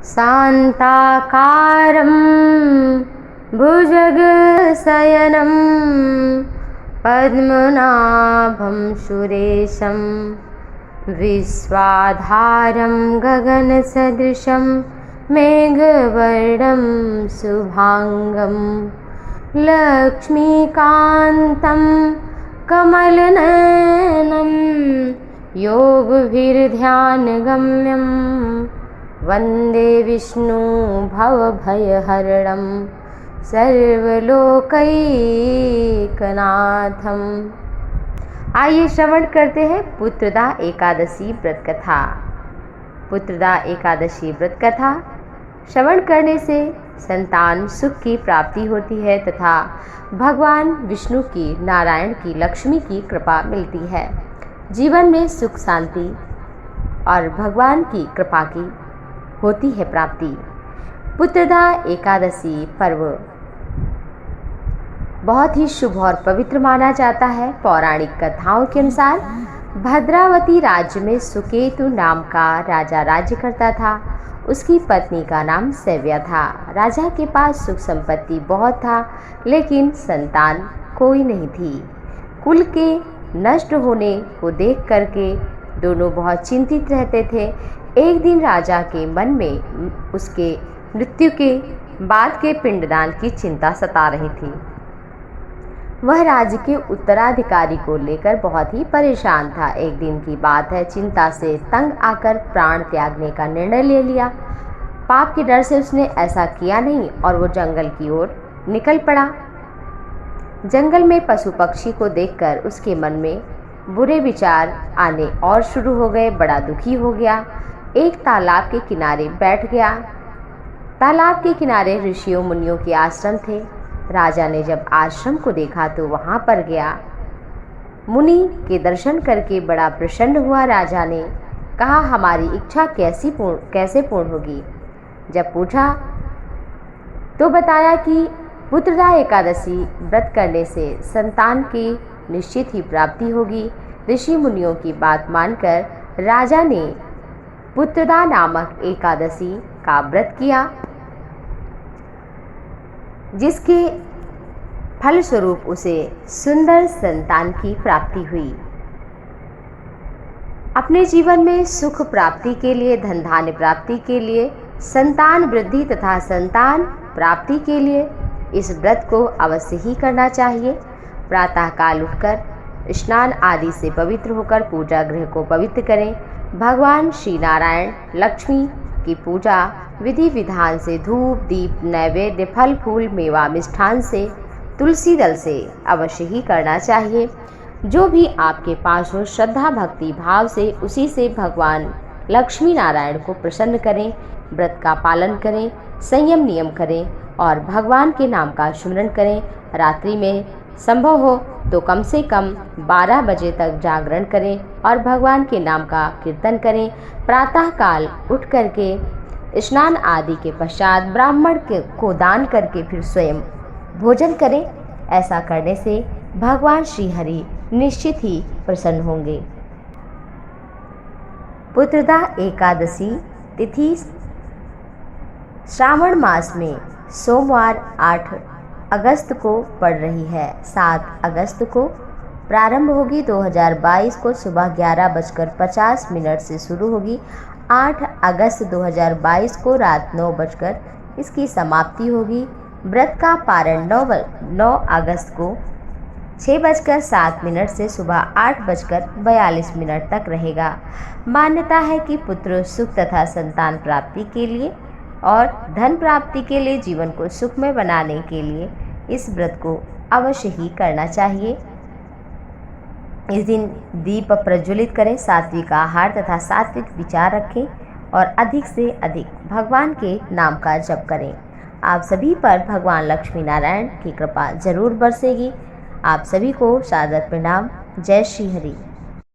शान्ताकारं भुजगशयनं पद्मनाभं सुरेशं विश्वाधारं गगनसदृशं मेघवर्णं शुभांगं लक्ष्मीकान्तं कमलनयनं योगभिर्ध्यानगम्यं वन्दे विष्णु भवभयहरणं सर्वलोकैकनाथम। आइए श्रवण करते हैं पुत्रदा एकादशी व्रत कथा। पुत्रदा एकादशी व्रत कथा श्रवण करने से संतान सुख की प्राप्ति होती है तथा भगवान विष्णु की, नारायण की, लक्ष्मी की कृपा मिलती है। जीवन में सुख शांति और भगवान की कृपा की होती है प्राप्ति। पुत्रदा एकादशी पर्व बहुत ही शुभ और पवित्र माना जाता है। पौराणिक कथाओं के अनुसार भद्रावती राज्य में सुकेतु नाम का राजा राज्य करता था। उसकी पत्नी का नाम सैव्या था। राजा के पास सुख संपत्ति बहुत था, लेकिन संतान कोई नहीं थी। कुल के नष्ट होने को देख करके दोनों बहुत चिंतित रहते थे। एक दिन राजा के मन में उसके मृत्यु के बाद के पिंडदान की चिंता सता रही थी। वह राज्य के उत्तराधिकारी को लेकर बहुत ही परेशान था। एक दिन की बात है, चिंता से तंग आकर प्राण त्यागने का निर्णय ले लिया। पाप के डर से उसने ऐसा किया नहीं और वो जंगल की ओर निकल पड़ा। जंगल में पशु पक्षी को देखकर उसके मन में बुरे विचार आने और शुरू हो गए। बड़ा दुखी हो गया। एक तालाब के किनारे बैठ गया। तालाब के किनारे ऋषियों मुनियों के आश्रम थे। राजा ने जब आश्रम को देखा तो वहां पर गया। मुनि के दर्शन करके बड़ा प्रसन्न हुआ। राजा ने कहा, हमारी इच्छा कैसे पूर्ण होगी? जब पूछा तो बताया कि पुत्रदा एकादशी व्रत करने से संतान की निश्चित ही प्राप्ति होगी। ऋषि मुनियों की बात मानकर राजा ने पुत्रदा नामक एकादशी का व्रत किया, जिसके फलस्वरूप उसे सुंदर संतान की प्राप्ति हुई। अपने जीवन में सुख प्राप्ति के लिए, धन धान्य प्राप्ति के लिए, संतान वृद्धि तथा संतान प्राप्ति के लिए इस व्रत को अवश्य ही करना चाहिए। प्रातःकाल उठकर स्नान आदि से पवित्र होकर पूजा गृह को पवित्र करें। भगवान श्री नारायण, लक्ष्मी की पूजा विधि विधान से धूप दीप नैवेद्य फल फूल मेवा मिष्ठान से, तुलसी दल से अवश्य ही करना चाहिए। जो भी आपके पास हो श्रद्धा भक्ति भाव से उसी से भगवान लक्ष्मी नारायण को प्रसन्न करें। व्रत का पालन करें, संयम नियम करें और भगवान के नाम का सुमिरन करें। रात्रि में संभव हो तो कम से कम 12 बजे तक जागरण करें और भगवान के नाम का कीर्तन करें। प्रातःकाल उठ करके स्नान आदि के पश्चात ब्राह्मण को दान करके फिर स्वयं भोजन करें। ऐसा करने से भगवान श्री हरि निश्चित ही प्रसन्न होंगे। पुत्रदा एकादशी तिथि श्रावण मास में सोमवार 8 अगस्त को पड़ रही है। 7 अगस्त को प्रारंभ होगी। 2022 को सुबह 11:50 से शुरू होगी। 8 अगस्त 2022 को रात 9 इसकी समाप्ति होगी। व्रत का पारण 9 अगस्त को 6:07 से सुबह 8:42 तक रहेगा। मान्यता है कि पुत्र सुख तथा संतान प्राप्ति के लिए और धन प्राप्ति के लिए, जीवन को सुखमय बनाने के लिए इस व्रत को अवश्य ही करना चाहिए। इस दिन दीप प्रज्वलित करें, सात्विक आहार तथा सात्विक विचार रखें और अधिक से अधिक भगवान के नाम का जप करें। आप सभी पर भगवान लक्ष्मी नारायण की कृपा जरूर बरसेगी। आप सभी को सादर प्रणाम। जय श्री हरि।